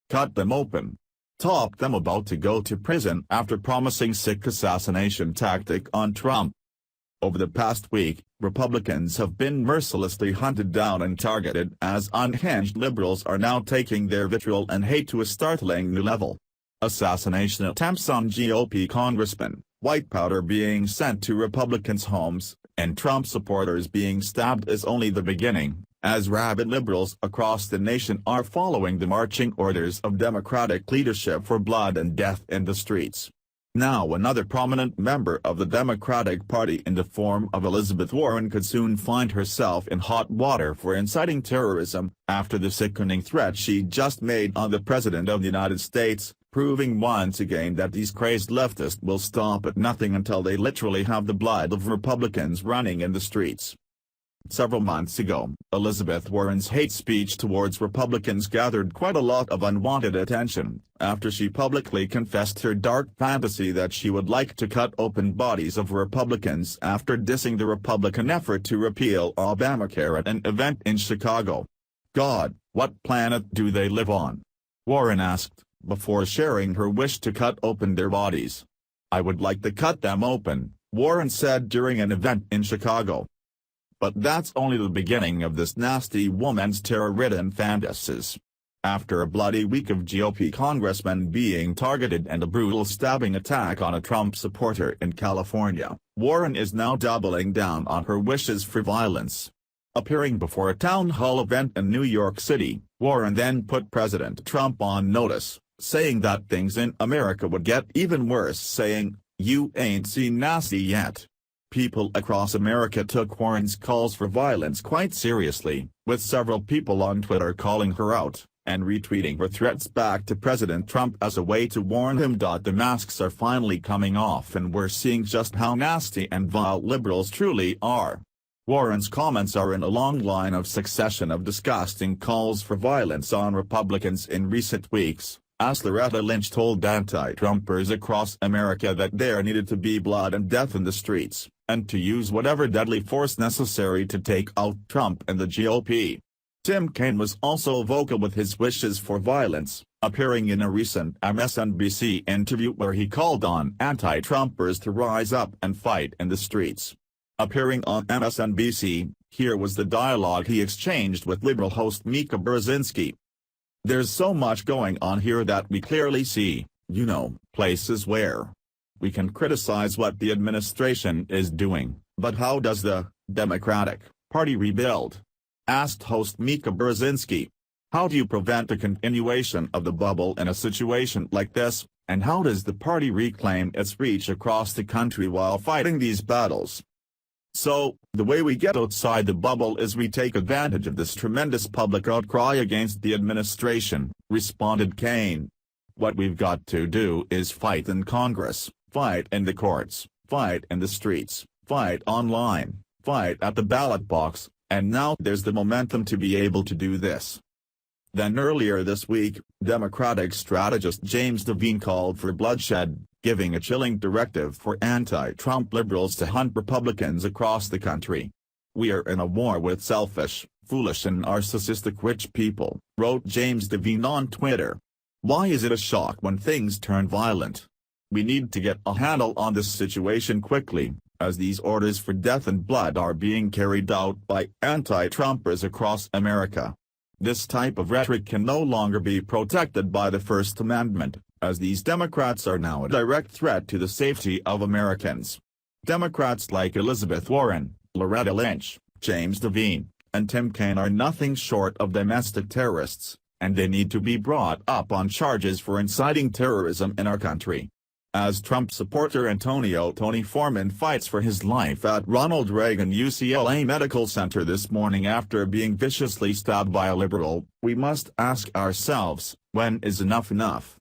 cut them open. Top them about to go to prison after promising sick assassination tactic on Trump. Over the past week, Republicans have been mercilessly hunted down and targeted as unhinged liberals are now taking their vitriol and hate to a startling new level. Assassination attempts on GOP Congressmen, white powder being sent to Republicans' homes, and Trump supporters being stabbed is only the beginning, as rabid liberals across the nation are following the marching orders of Democratic leadership for blood and death in the streets. Now another prominent member of the Democratic Party in the form of Elizabeth Warren could soon find herself in hot water for inciting terrorism, after the sickening threat she just made on the President of the United States, proving once again that these crazed leftists will stop at nothing until they literally have the blood of Republicans running in the streets. Several months ago, Elizabeth Warren's hate speech towards Republicans gathered quite a lot of unwanted attention, after she publicly confessed her dark fantasy that she would like to cut open bodies of Republicans after dissing the Republican effort to repeal Obamacare at an event in Chicago. "God, what planet do they live on?" Warren asked, before sharing her wish to cut open their bodies. "I would like to cut them open," Warren said during an event in Chicago. But that's only the beginning of this nasty woman's terror-ridden fantasies. After a bloody week of GOP congressmen being targeted and a brutal stabbing attack on a Trump supporter in California, Warren is now doubling down on her wishes for violence. Appearing before a town hall event in New York City, Warren then put President Trump on notice, saying that things in America would get even worse, saying, "You ain't seen nasty yet." People across America took Warren's calls for violence quite seriously, with several people on Twitter calling her out, and retweeting her threats back to President Trump as a way to warn him that the masks are finally coming off and we're seeing just how nasty and vile liberals truly are. Warren's comments are in a long line of succession of disgusting calls for violence on Republicans in recent weeks, as Loretta Lynch told anti-Trumpers across America that there needed to be blood and death in the streets, and to use whatever deadly force necessary to take out Trump and the GOP. Tim Kaine was also vocal with his wishes for violence, appearing in a recent MSNBC interview where he called on anti-Trumpers to rise up and fight in the streets. Appearing on MSNBC, here was the dialogue he exchanged with liberal host Mika Brzezinski. "There's so much going on here that we clearly see, places where we can criticize what the administration is doing, but how does the Democratic Party rebuild?" asked host Mika Brzezinski. "How do you prevent the continuation of the bubble in a situation like this, and how does the party reclaim its reach across the country while fighting these battles?" "So, the way we get outside the bubble is we take advantage of this tremendous public outcry against the administration," responded Kaine. "What we've got to do is fight in Congress, fight in the courts, fight in the streets, fight online, fight at the ballot box, and now there's the momentum to be able to do this." Then earlier this week, Democratic strategist James Devine called for bloodshed, giving a chilling directive for anti-Trump liberals to hunt Republicans across the country. "We are in a war with selfish, foolish and narcissistic rich people," wrote James Devine on Twitter. "Why is it a shock when things turn violent? We need to get a handle on this situation quickly, as these orders for death and blood are being carried out by anti-Trumpers across America. This type of rhetoric can no longer be protected by the First Amendment, as these Democrats are now a direct threat to the safety of Americans." Democrats like Elizabeth Warren, Loretta Lynch, James Devine, and Tim Kaine are nothing short of domestic terrorists, and they need to be brought up on charges for inciting terrorism in our country. As Trump supporter Antonio "Tony" Foreman fights for his life at Ronald Reagan UCLA Medical Center this morning after being viciously stabbed by a liberal, we must ask ourselves, when is enough enough?